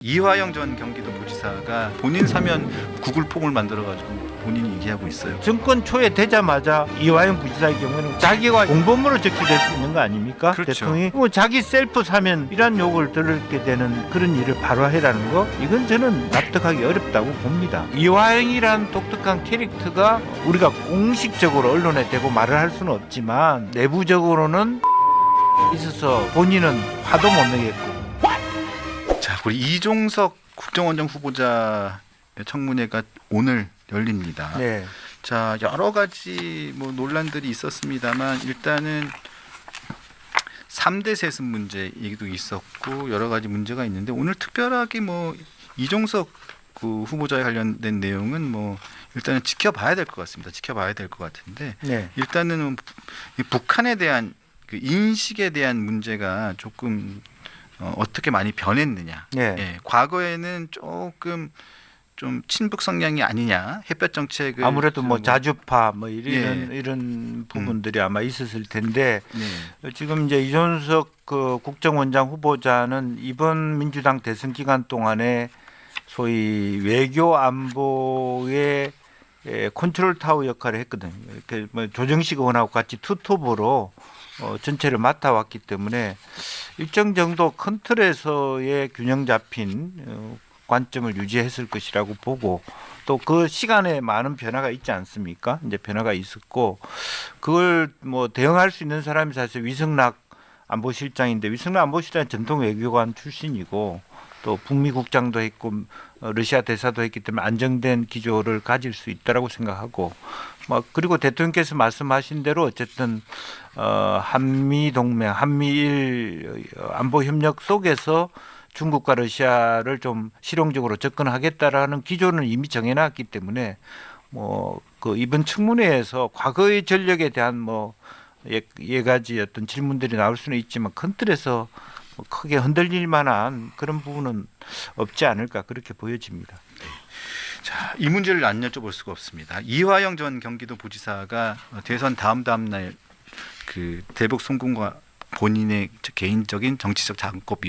이화영 전 경기도 부지사가 본인 사면 구글 폼을 만들어가지고 본인이 얘기하고 있어요. 정권 초에 되자마자 이화영 부지사의 경우는 자기가 공범으로 적시될 수 있는 거 아닙니까? 그렇죠. 대통령이 뭐 자기 셀프 사면 이란 욕을 들게 되는 그런 일을 바로 해라는 거, 이건 저는 납득하기 어렵다고 봅니다. 이화영이란 독특한 캐릭터가 우리가 공식적으로 언론에 대고 말을 할 수는 없지만 내부적으로는 있어서 본인은 화도 못 내겠고. 자, 우리 이종석 국정원장 후보자 청문회가 오늘 열립니다. 네. 자, 여러 가지 뭐 논란들이 있었습니다만 일단은 3대 세습 문제 얘기도 있었고 여러 가지 문제가 있는데 오늘 특별하게 뭐 이종석 그 후보자에 관련된 내용은 뭐 일단은 지켜봐야 될 것 같습니다. 지켜봐야 될 것 같은데 네. 일단은 이 북한에 대한 그 인식에 대한 문제가 조금 어떻게 많이 변했느냐. 네. 예, 과거에는 조금 좀 친북 성향이 아니냐. 햇볕 정책을 아무래도 뭐 좀 자주파 뭐 이런 예. 이런 부분들이 아마 있었을 텐데 네. 지금 이제 이종석 그 국정원장 후보자는 이번 민주당 대선 기간 동안에 소위 외교 안보의 컨트롤 타워 역할을 했거든요. 이렇게 뭐 조정식 의원하고 같이 투톱으로 전체를 맡아왔기 때문에 일정 정도 큰 틀에서의 균형 잡힌 관점을 유지했을 것이라고 보고, 또 그 시간에 많은 변화가 있지 않습니까? 이제 변화가 있었고 그걸 뭐 대응할 수 있는 사람이 사실 위성락 안보실장인데, 위성락 안보실장은 전통 외교관 출신이고 또 북미 국장도 했고 러시아 대사도 했기 때문에 안정된 기조를 가질 수 있다라고 생각하고, 뭐 그리고 대통령께서 말씀하신 대로 어쨌든 한미 동맹, 한미일 안보 협력 속에서 중국과 러시아를 좀 실용적으로 접근하겠다라는 기조는 이미 정해놨기 때문에 뭐 그 이번 청문회에서 과거의 전력에 대한 뭐 가지 어떤 질문들이 나올 수는 있지만 큰 틀에서 뭐 크게 흔들릴 만한 그런 부분은 없지 않을까, 그렇게 보여집니다. 자, 이 문제를 안 여쭤볼 수가 없습니다. 이화영 전 경기도 부지사가 대선 다음 날 그 대북 송금과 본인의 개인적인 정치 자금법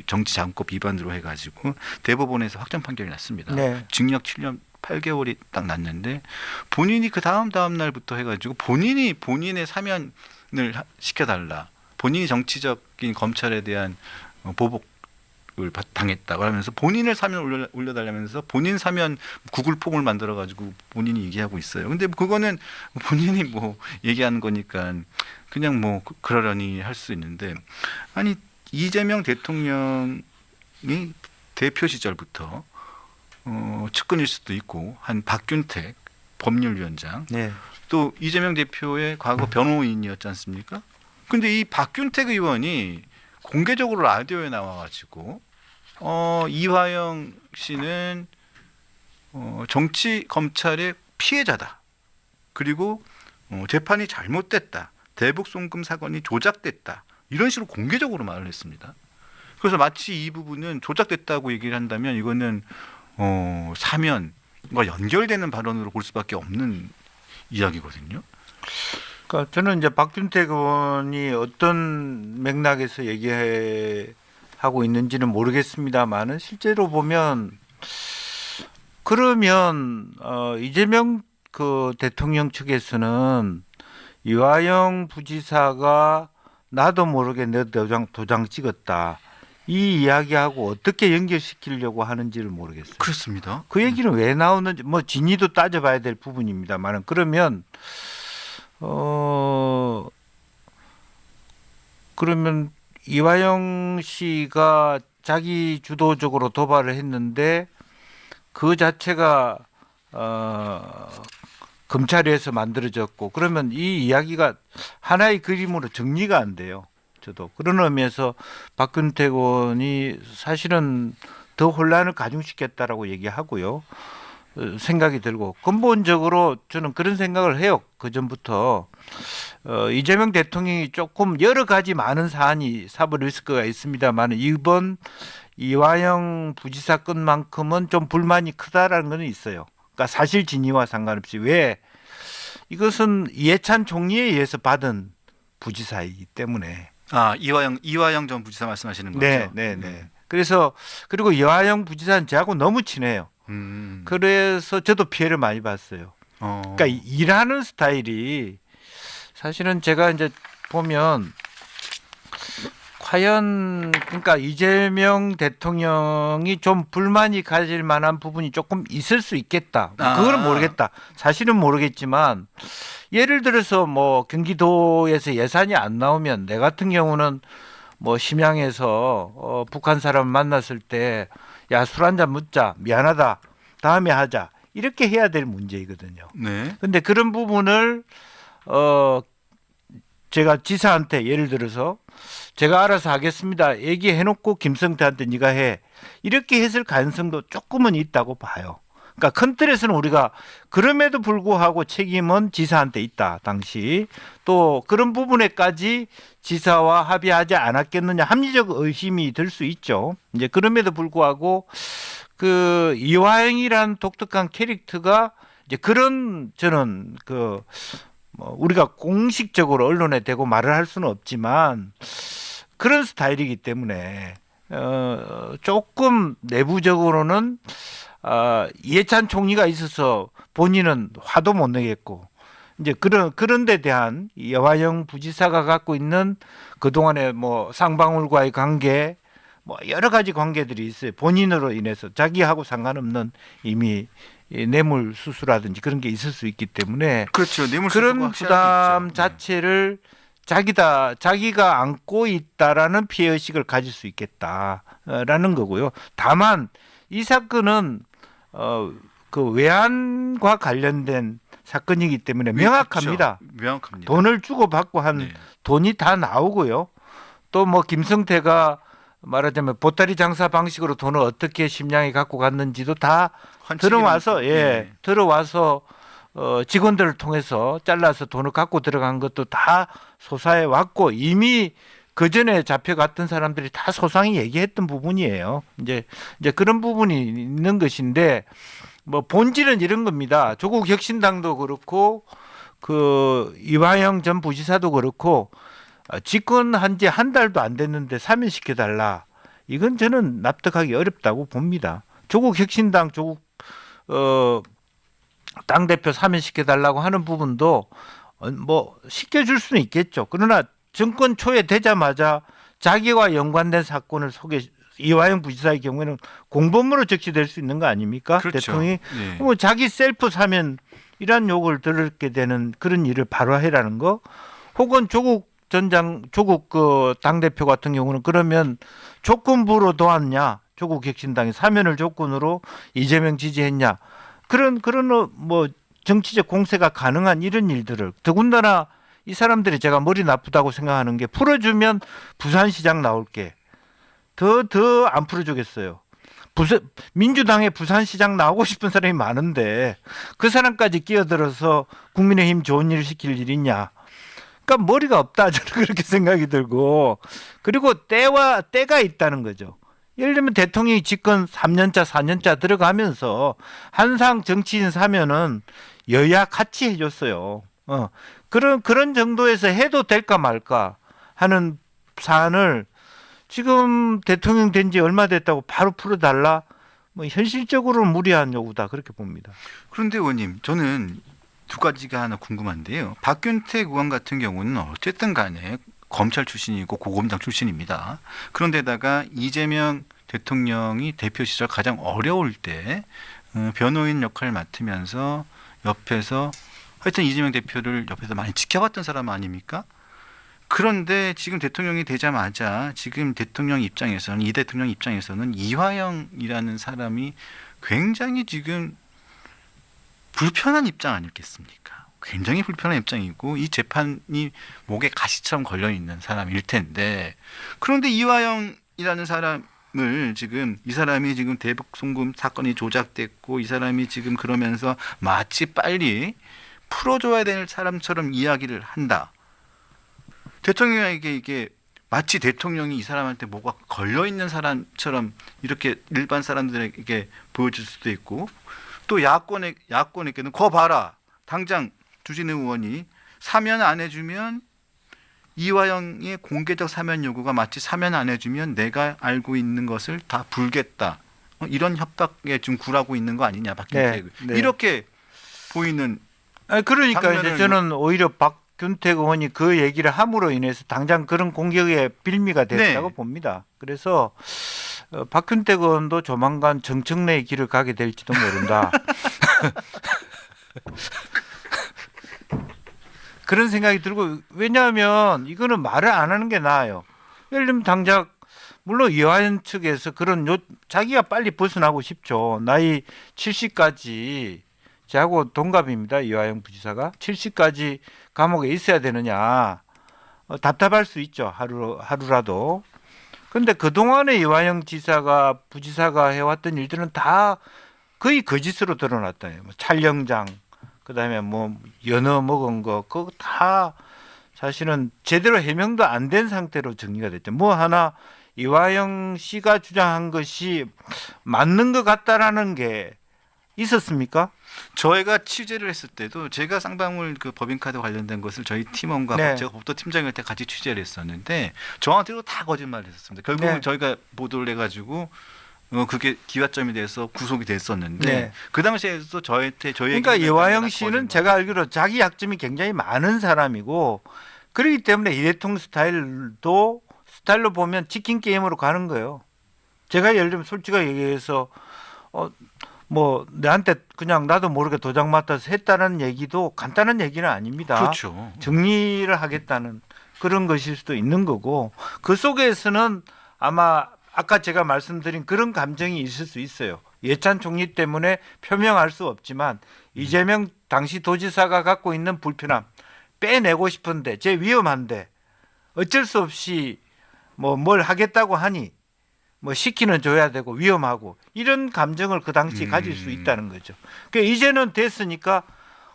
위반으로 해가지고 대법원에서 확정 판결이 났습니다. 네. 징역 7년 8개월이 딱 났는데 본인이 그 다음 날부터 해가지고 본인이 본인의 사면을 시켜달라, 본인이 정치적인 검찰에 대한 보복을 당했다고 하면서 본인을 사면 올려달라면서 본인 사면 구글 폼을 만들어가지고 본인이 얘기하고 있어요. 근데 그거는 본인이 뭐 얘기하는 거니까 그냥 뭐 그러려니 할 수 있는데, 아니 이재명 대통령이 대표 시절부터 측근일 수도 있고 한 박균택 법률위원장, 네. 또 이재명 대표의 과거 변호인이었지 않습니까? 근데 이 박균택 의원이 공개적으로 라디오에 나와가지고 이화영 씨는 정치 검찰의 피해자다. 그리고 재판이 잘못됐다. 대북 송금 사건이 조작됐다. 이런 식으로 공개적으로 말을 했습니다. 그래서 마치 이 부분은 조작됐다고 얘기를 한다면 이거는 사면과 연결되는 발언으로 볼 수밖에 없는 이야기거든요. 그러니까 저는 이제 박균택 의원이 어떤 맥락에서 얘기하고 있는지는 모르겠습니다만은 실제로 보면 그러면 이재명 그 대통령 측에서는 이화영 부지사가 나도 모르게 내 도장 찍었다, 이 이야기하고 어떻게 연결시키려고 하는지를 모르겠어요. 그렇습니다. 그 얘기는 왜 나오는지 뭐 진위도 따져봐야 될 부분입니다만은, 그러면 그러면 이화영 씨가 자기 주도적으로 도발을 했는데 그 자체가 검찰에서 만들어졌고, 그러면 이 이야기가 하나의 그림으로 정리가 안 돼요. 저도 그런 의미에서 박균택 의원이 사실은 더 혼란을 가중시켰다라고 얘기하고요. 생각이 들고, 근본적으로 저는 그런 생각을 해요. 그 전부터 이재명 대통령이 조금 여러 가지 많은 사안이 사법 리스크가 있습니다만 이번 이화영 부지사 건만큼은 좀 불만이 크다라는 건 있어요. 그러니까 사실 진위와 상관없이, 왜 이것은 이해찬 총리에 의해서 받은 부지사이기 때문에. 아, 이화영 전 부지사 말씀하시는 거죠? 네. 그래서 그리고 여하영 부지사는 저하고 너무 친해요. 그래서 저도 피해를 많이 봤어요. 그러니까 일하는 스타일이 사실은 제가 이제 보면 과연 그러니까 이재명 대통령이 좀 불만이 가질 만한 부분이 조금 있을 수 있겠다. 그거는 모르겠다. 사실은 모르겠지만 예를 들어서 뭐 경기도에서 예산이 안 나오면 내 같은 경우는 뭐 심양에서 북한 사람 만났을 때 야, 술 한잔 묻자. 미안하다. 다음에 하자. 이렇게 해야 될 문제이거든요. 네. 근데 그런 부분을 제가 지사한테 예를 들어서 제가 알아서 하겠습니다. 얘기해놓고 김성태한테 네가 해. 이렇게 했을 가능성도 조금은 있다고 봐요. 그러니까 큰 틀에서는 우리가 그럼에도 불구하고 책임은 지사한테 있다. 당시 또 그런 부분에까지 지사와 합의하지 않았겠느냐 합리적 의심이 들 수 있죠. 이제 그럼에도 불구하고 그 이화영이란 독특한 캐릭터가 이제 그런 저는 그 뭐 우리가 공식적으로 언론에 대고 말을 할 수는 없지만 그런 스타일이기 때문에 조금 내부적으로는 이해찬 총리가 있어서 본인은 화도 못 내겠고 이제 그런 데 대한 여화영 부지사가 갖고 있는 그동안의 뭐 쌍방울과의 관계 뭐 여러 가지 관계들이 있어요. 본인으로 인해서 자기하고 상관없는 이미 뇌물 수수라든지 그런 게 있을 수 있기 때문에 그렇죠. 뇌물 그런 부담 자체를 자기가 안고 있다라는 피해 의식을 가질 수 있겠다라는 거고요. 다만 이 사건은 그 외환과 관련된 사건이기 때문에 명확합니다. 그렇죠. 명확합니다. 돈을 주고 받고 한 네. 돈이 다 나오고요. 또 뭐 김성태가 말하자면 보따리 장사 방식으로 돈을 어떻게 심양에 갖고 갔는지도 다 들어와서 네. 들어와서 직원들을 통해서 잘라서 돈을 갖고 들어간 것도 다 소사해 왔고 이미 그 전에 잡혀갔던 사람들이 다 소상히 얘기했던 부분이에요. 이제 그런 부분이 있는 것인데 뭐 본질은 이런 겁니다. 조국 혁신당도 그렇고 그 이화영 전 부지사도 그렇고 집권한 지 한 달도 안 됐는데 사면시켜 달라. 이건 저는 납득하기 어렵다고 봅니다. 조국 혁신당 당대표 사면시켜 달라고 하는 부분도 뭐 시켜줄 수는 있겠죠. 그러나 정권 초에 되자마자 자기와 연관된 사건을 이화영 부지사의 경우에는 공범으로 적시될 수 있는 거 아닙니까? 그렇죠. 대통령이 네. 뭐 자기 셀프 사면 이란 욕을 들게 되는 그런 일을 바로 해라는 거, 혹은 조국 그 당대표 같은 경우는 그러면 조건부로 도왔냐? 조국 혁신당이 사면을 조건으로 이재명 지지했냐? 그런 뭐 정치적 공세가 가능한 이런 일들을 더군다나 이 사람들이 제가 머리 나쁘다고 생각하는 게 풀어주면 부산시장 나올게 더 안 풀어주겠어요. 민주당에 부산시장 나오고 싶은 사람이 많은데 그 사람까지 끼어들어서 국민의힘 좋은 일을 시킬 일 있냐? 그러니까 머리가 없다 저는 그렇게 생각이 들고 그리고 때가 있다는 거죠. 예를 들면 대통령이 집권 3년차 4년차 들어가면서 한상 정치인 사면은 여야 같이 해줬어요. 그런 정도에서 해도 될까 말까 하는 사안을 지금 대통령 된 지 얼마 됐다고 바로 풀어달라? 뭐 현실적으로는 무리한 요구다 그렇게 봅니다. 그런데 의원님, 저는 두 가지가 하나 궁금한데요. 박균택 의원 같은 경우는 어쨌든 간에 검찰 출신이고 고검장 출신입니다. 그런데다가 이재명 대통령이 대표 시절 가장 어려울 때 변호인 역할을 맡으면서 옆에서 하여튼 이재명 대표를 옆에서 많이 지켜봤던 사람 아닙니까? 그런데 지금 대통령이 되자마자 지금 대통령 입장에서는 이 대통령 입장에서는 이화영이라는 사람이 굉장히 지금 불편한 입장 아니겠습니까? 굉장히 불편한 입장이고 이 재판이 목에 가시처럼 걸려 있는 사람일 텐데 그런데 이화영이라는 사람을 지금 이 사람이 지금 대북 송금 사건이 조작됐고 이 사람이 지금 그러면서 마치 빨리 풀어줘야 될 사람처럼 이야기를 한다. 대통령에게 이게 마치 대통령이 이 사람한테 뭐가 걸려 있는 사람처럼 이렇게 일반 사람들에게 보여줄 수도 있고 또 야권에게는 거 봐라 당장 주진우 의원이 사면 안 해주면 이화영의 공개적 사면 요구가 마치 사면 안 해주면 내가 알고 있는 것을 다 불겠다. 이런 협박에 좀 굴하고 있는 거 아니냐 박균택. 네. 이렇게 보이는. 아니, 그러니까 이제 장면을 저는 오히려 박균택 의원이 그 얘기를 함으로 인해서 당장 그런 공격의 빌미가 됐다고 네. 봅니다. 그래서 박균택 의원도 조만간 정청래의 길을 가게 될지도 모른다. 그런 생각이 들고, 왜냐하면 이거는 말을 안 하는 게 나아요. 예를 들면 당장 물론 이화연 측에서 자기가 빨리 벗어나고 싶죠. 나이 70까지 저하고 동갑입니다. 이화영 부지사가 70까지 감옥에 있어야 되느냐, 답답할 수 있죠. 하루라도. 근데 그동안에 이화영 부지사가 해왔던 일들은 다 거의 거짓으로 드러났다. 뭐 촬영장, 그다음에 뭐 연어 먹은 거, 그거 다 사실은 제대로 해명도 안 된 상태로 정리가 됐죠. 뭐 하나 이화영 씨가 주장한 것이 맞는 것 같다라는 게 있었습니까? 저희가 취재를 했을 때도 제가 쌍방울 그 법인카드 관련된 것을 저희 팀원과 네. 제가 법도 팀장일 때 같이 취재를 했었는데 저한테도 다 거짓말을 했었습니다. 결국은 네. 저희가 보도를 해가지고 그게 기와점이 돼서 구속이 됐었는데 네. 그 당시에도 저희 그러니까 얘기는 이화영 다 씨는 거짓말. 제가 알기로 자기 약점이 굉장히 많은 사람이고, 그렇기 때문에 이대통 스타일로 보면 치킨 게임으로 가는 거예요. 제가 예를 들면 솔직하게 얘기해서 뭐 내한테 그냥 나도 모르게 도장 맞아서 했다는 얘기도 간단한 얘기는 아닙니다. 그렇죠. 정리를 하겠다는 그런 것일 수도 있는 거고, 그 속에서는 아마 아까 제가 말씀드린 그런 감정이 있을 수 있어요. 예찬 총리 때문에 표명할 수 없지만 이재명 당시 도지사가 갖고 있는 불편함 빼내고 싶은데, 제 위험한데 어쩔 수 없이 뭐 뭘 하겠다고 하니 뭐 시키는 줘야 되고 위험하고, 이런 감정을 그 당시 가질 수 있다는 거죠. 그러니까 이제는 됐으니까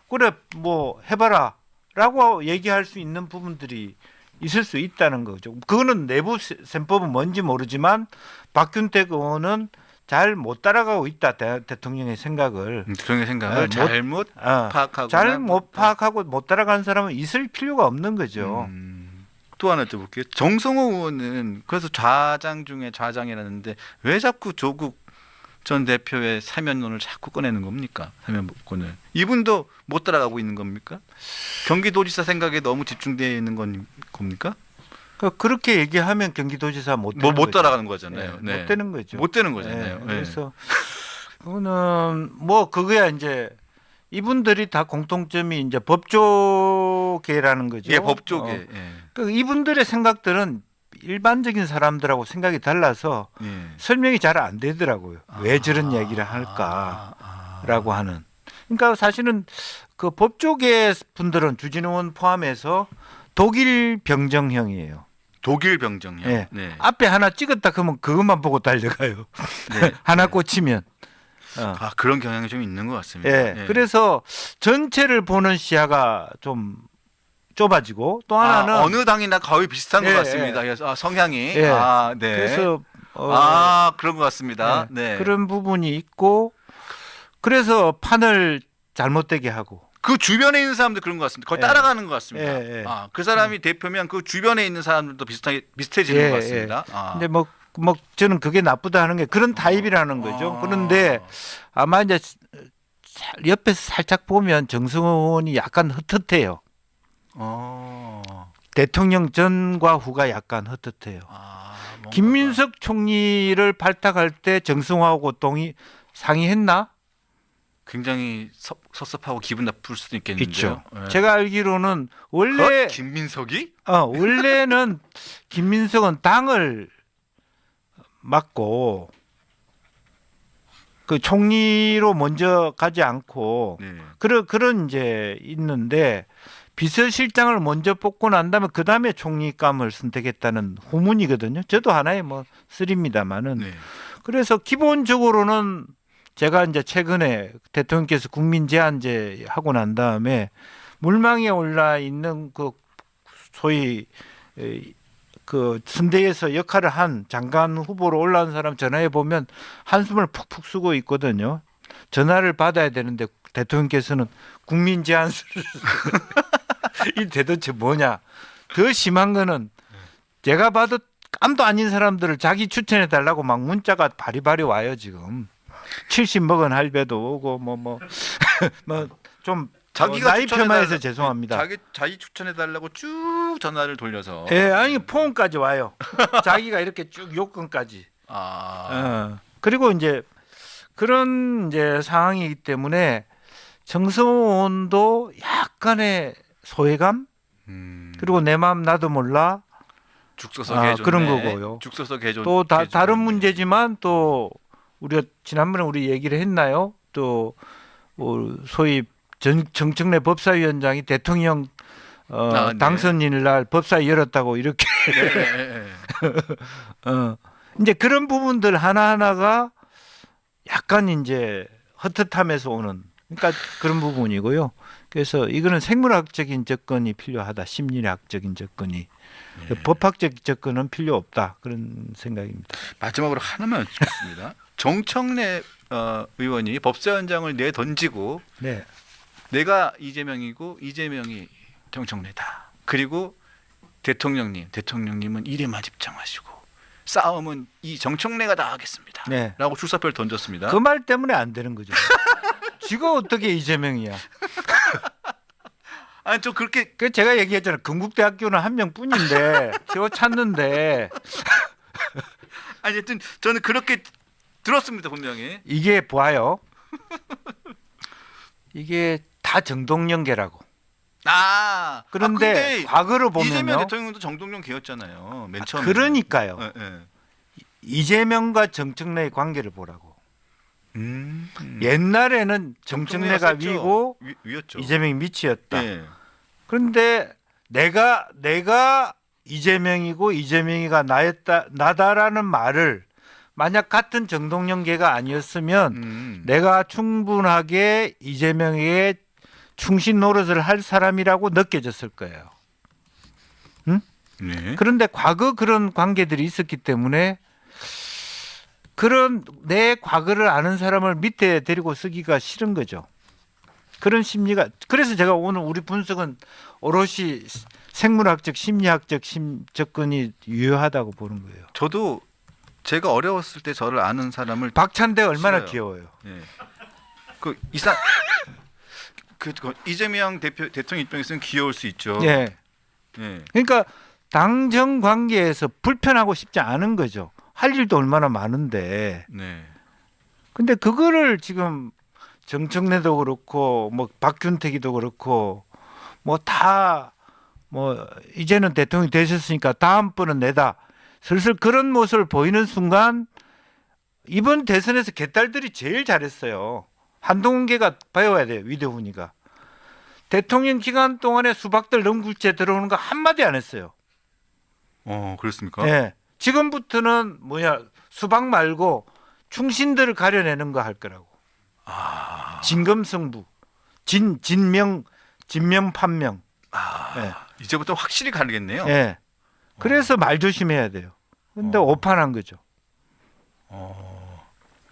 그래 뭐 해봐라라고 얘기할 수 있는 부분들이 있을 수 있다는 거죠. 그거는 내부 셈법은 뭔지 모르지만 박균택 의원은 잘 못 따라가고 있다, 대통령의 생각을. 대통령의 생각을 잘못 파악하고 잘못 파악하고 못 따라가는 사람은 있을 필요가 없는 거죠. 또 하나 또 볼게요. 정성호 의원은 그래서 좌장 중에 좌장이라는데 왜 자꾸 조국 전 대표의 사면론을 자꾸 꺼내는 겁니까? 사면권을. 이분도 못 따라가고 있는 겁니까? 경기도지사 생각에 너무 집중되어 있는 겁니까? 그렇게 얘기하면 경기도지사 못 따라가는 거잖아요. 네. 못 되는 거죠. 못 되는 거잖아요. 네. 그래서 그거는 뭐 그거야 이제 이분들이 다 공통점이 이제 법조계라는 거죠. 예, 법조계. 그 이분들의 생각들은 일반적인 사람들하고 생각이 달라서 예. 설명이 잘 안 되더라고요. 왜 저런 얘기를 할까라고 하는. 그러니까 사실은 그 법조계 분들은 주진우 의원 포함해서 독일 병정형이에요. 독일 병정형. 네. 네. 앞에 하나 찍었다 그러면 그것만 보고 달려가요. 네. 하나 꽂히면. 그런 경향이 좀 있는 것 같습니다. 예. 네. 그래서 전체를 보는 시야가 좀 좁아지고, 또 하나는 어느 당이나 거의 비슷한 것 예, 같습니다. 그래서 성향이. 예. 네. 그래서 그런 것 같습니다. 네. 네. 그런 부분이 있고, 그래서 판을 잘못되게 하고. 그 주변에 있는 사람도 그런 것 같습니다. 거의 예. 따라가는 것 같습니다. 예, 예. 그 사람이 대표면 그 주변에 있는 사람들도 비슷해지는 예, 것 같습니다. 근데 뭐 저는 그게 나쁘다 하는 게 그런 타입이라는 거죠. 그런데 아마 이제 옆에서 살짝 보면 정성호 의원이 약간 헛헛해요. 대통령 전과 후가 약간 헛헛해요. 김민석 총리를 발탁할 때 정성호하고 상의했나? 굉장히 섭섭하고 기분 나쁠 수도 있겠는데요. 있죠. 네. 제가 알기로는 원래 김민석이? 원래는 김민석은 당을 맡고 그 총리로 먼저 가지 않고 네. 그런 이제 있는데, 비서실장을 먼저 뽑고 난 다음에 그 다음에 총리감을 선택했다는 후문이거든요. 저도 하나의 뭐 쓰립니다만은. 네. 그래서 기본적으로는 제가 이제 최근에 대통령께서 국민 제안제 하고 난 다음에 물망에 올라 있는 그 소위 그 선대에서 역할을 한 장관 후보로 올라온 사람 전화해 보면 한숨을 푹푹 쓰고 있거든요. 전화를 받아야 되는데 대통령께서는 국민 제안서를 이 대도체 뭐냐? 더 심한 거는 제가 봐도 깜도 아닌 사람들을 자기 추천해 달라고 막 문자가 바리바리 와요 지금. 70 먹은 할배도 오고 뭐 좀 자기가 나이 폄하해서 추천해달라- 죄송합니다. 자기 추천해 달라고 쭉 전화를 돌려서. 예, 아니 폰까지 와요. 자기가 이렇게 쭉 요건까지. 그리고 이제 그런 이제 상황이기 때문에 정성원도 약간의 소외감 그리고 내 마음 나도 몰라 죽 써서 개좋네. 그런 거고요. 죽 써서 개좋. 또 다른 문제지만 또 우리가 지난번에 우리 얘기를 했나요? 또 소위 정청래 법사위원장이 대통령 네. 당선일 날 법사위 열었다고 이렇게 네. 이제 그런 부분들 하나하나가 약간 이제 헛헛함에서 오는 그러니까 그런 부분이고요. 그래서 이거는 생물학적인 접근이 필요하다. 심리학적인 접근이. 법학적 접근은 필요 없다. 그런 생각입니다. 마지막으로 하나만 여쭙겠습니다. 정청래 의원이 법사위원장을 내던지고 네. 내가 이재명이고 이재명이 정청래다. 그리고 대통령님은 일에만 집중하시고 싸움은 이 정청래가 다 하겠습니다. 네. 라고 출사표를 던졌습니다. 그 말 때문에 안 되는 거죠. 지가 어떻게 이재명이야? 아니 좀 그렇게 그 제가 얘기했잖아요. 건국대학교는 한 명뿐인데 세워 찾는데 아니 하여튼 저는 그렇게 들었습니다 분명히. 이게 보아요. 이게 다 정동영계라고. 그런데 근데 과거를 이재명 보면요. 대통령도 정동영계였잖아요. 맨 처음에. 그러니까요. 예. 이재명과 정청래의 관계를 보라고. 옛날에는 정청래가 셌죠. 위고 위였죠. 이재명이 밑이었다. 예. 그런데 내가 이재명이고 이재명이가 나다라는 말을 만약 같은 정동영계가 아니었으면 내가 충분하게 이재명에게 충신 노릇을 할 사람이라고 느껴졌을 거예요. 네. 그런데 과거 그런 관계들이 있었기 때문에 그런 내 과거를 아는 사람을 밑에 데리고 쓰기가 싫은 거죠. 그런 심리가 그래서 제가 오늘 우리 분석은 오롯이 생물학적 심리학적 접근이 유효하다고 보는 거예요. 저도 제가 어려웠을 때 저를 아는 사람을 박찬대 얼마나 싫어요. 귀여워요. 예. 그 이상 그 이재명 대통령 입장에서는 귀여울 수 있죠. 예. 예. 그러니까 당정 관계에서 불편하고 싶지 않은 거죠. 할 일도 얼마나 많은데. 네. 근데 그거를 지금 정청래도 그렇고 뭐 박균택이도 그렇고 뭐 다 뭐 이제는 대통령이 되셨으니까 다음번은 내다. 슬슬 그런 모습을 보이는 순간 이번 대선에서 개딸들이 제일 잘했어요. 한동훈계가 배워야 돼요. 위대훈이가. 대통령 기간 동안에 수박들 넘굴채 들어오는 거 한마디 안 했어요. 그렇습니까? 네. 지금부터는 수박 말고 충신들을 가려내는 거 할 거라고. 진검승부, 진명 판명. 네. 이제부터 확실히 가르겠네요. 네. 그래서 말 조심해야 돼요. 근데 오판한 거죠.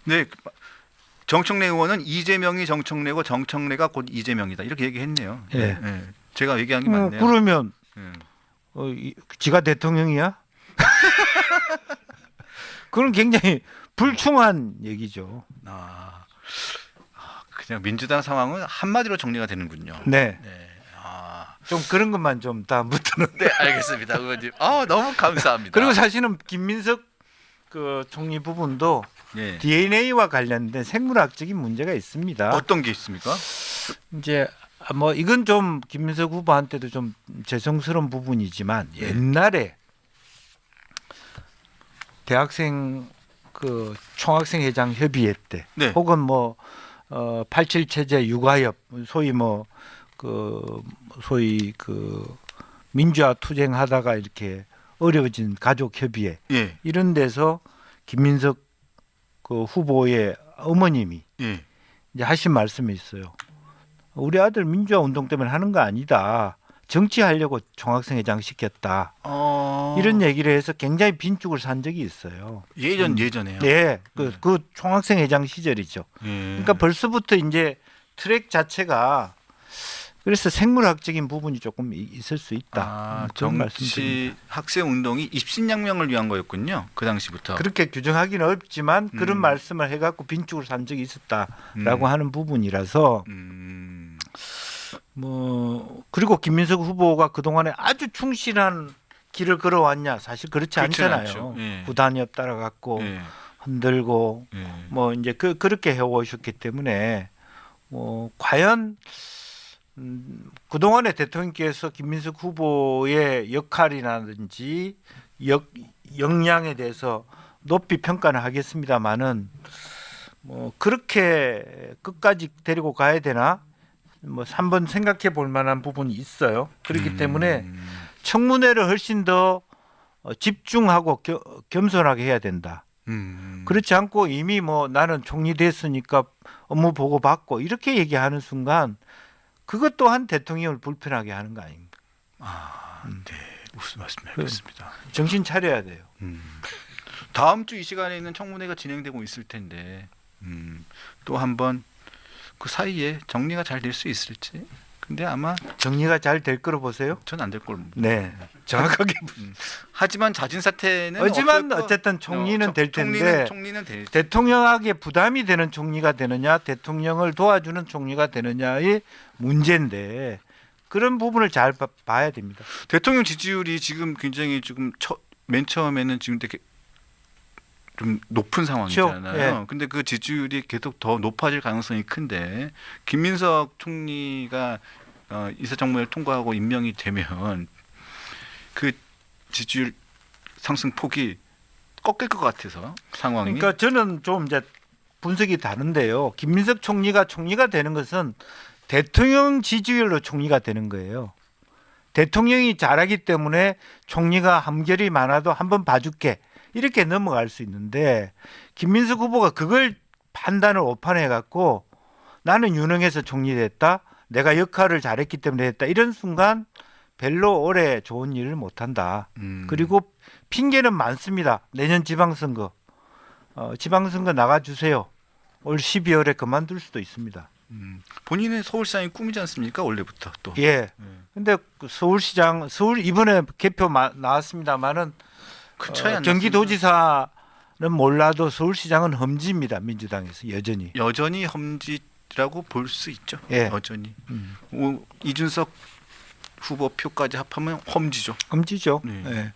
네. 정청래 의원은 이재명이 정청래고 정청래가 곧 이재명이다 이렇게 얘기했네요. 예. 네. 제가 얘기한 게 맞네요. 그러면 예. 지가 대통령이야? 그건 굉장히 불충한 얘기죠. 그냥 민주당 상황은 한마디로 정리가 되는군요. 네. 네. 좀 그런 것만 좀 다음부터는. 네, 알겠습니다, 의원님. 너무 감사합니다. 그리고 사실은 김민석 그 총리 부분도 예. DNA와 관련된 생물학적인 문제가 있습니다. 어떤 게 있습니까? 이제 뭐 이건 좀 김민석 후보한테도 좀 죄송스러운 부분이지만 옛날에 대학생 그 총학생회장 협의회 때 네. 혹은 뭐 87 체제 육아협 소위 그 민주화 투쟁하다가 이렇게 어려워진 가족 협의회 예. 이런 데서 김민석 그 후보의 어머님이 예. 이제 하신 말씀이 있어요. 우리 아들 민주화 운동 때문에 하는 거 아니다. 정치하려고 총학생회장 시켰다. 이런 얘기를 해서 굉장히 빈축을 산 적이 있어요. 예전에요. 네, 그 총학생회장 시절이죠. 예. 그러니까 벌써부터 이제 트랙 자체가 그래서 생물학적인 부분이 조금 있을 수 있다. 아, 그런 정치 말씀드립니다. 학생 운동이 입신양명을 위한 거였군요. 그 당시부터. 그렇게 규정하기는 어렵지만 그런 음. 말씀을 해갖고 빈축을 산 적이 있었다라고 음. 하는 부분이라서 뭐 그리고 김민석 후보가 그 동안에 아주 충실한 길을 걸어왔냐? 사실 그렇지 그렇지는 않잖아요. 않죠. 예. 구단협 따라갔고 예. 흔들고 예. 뭐 이제 그렇게 해오셨기 때문에 뭐 과연 그 동안에 대통령께서 김민석 후보의 역할이라든지 역량에 대해서 높이 평가는 하겠습니다만은 뭐 그렇게 끝까지 데리고 가야 되나? 뭐 한번 생각해 볼 만한 부분이 있어요. 그렇기 때문에 청문회를 훨씬 더 집중하고 겸손하게 해야 된다. 그렇지 않고 이미 뭐 나는 총리 됐으니까 업무 보고 받고 이렇게 얘기하는 순간 그것 또한 대통령을 불편하게 하는 거 아닙니까? 아, 네. 무슨 말씀인지 알겠습니다. 정신 차려야 돼요. 다음 주 이 시간에는 청문회가 진행되고 있을 텐데 또 한번 그 사이에 정리가 잘 될 수 있을지. 근데 아마 정리가 잘 될 거로 보세요. 전 안 될 걸. 네, 정확하게. 하지만 자진 사퇴는 하지만 없을 거- 어쨌든 총리는 될 텐데 총리는 될 대통령에게 부담이 되는 총리가 되느냐, 대통령을 도와주는 총리가 되느냐의 문제인데 그런 부분을 잘 봐야 됩니다. 대통령 지지율이 지금 굉장히 지금 맨 처음에는 지금 되게 좀 높은 상황이잖아요. 그렇죠. 예. 근데 그 지지율이 계속 더 높아질 가능성이 큰데 김민석 총리가 이사정문을 통과하고 임명이 되면 그 지지율 상승 폭이 꺾일 것 같아서 상황이. 그러니까 저는 좀 이제 분석이 다른데요. 김민석 총리가 되는 것은 대통령 지지율로 총리가 되는 거예요. 대통령이 잘하기 때문에 총리가 함결이 많아도 한번 봐줄게 이렇게 넘어갈 수 있는데 김민석 후보가 그걸 판단을 오판해 갖고 나는 유능해서 총리됐다, 내가 역할을 잘했기 때문에 됐다 이런 순간 별로 오래 좋은 일을 못한다. 그리고 핑계는 많습니다. 내년 지방선거 지방선거 나가주세요. 올 12월에 그만둘 수도 있습니다. 본인의 서울시장이 꿈이지 않습니까? 원래부터 또. 예. 근데 그 서울 이번에 개표 나왔습니다만은 큰 차이 안 경기도지사는 몰라도 서울시장은 험지입니다. 민주당에서 여전히. 여전히 험지라고 볼 수 있죠. 예. 여전히. 이준석 후보 표까지 합하면 험지죠. 험지죠. 네. 예.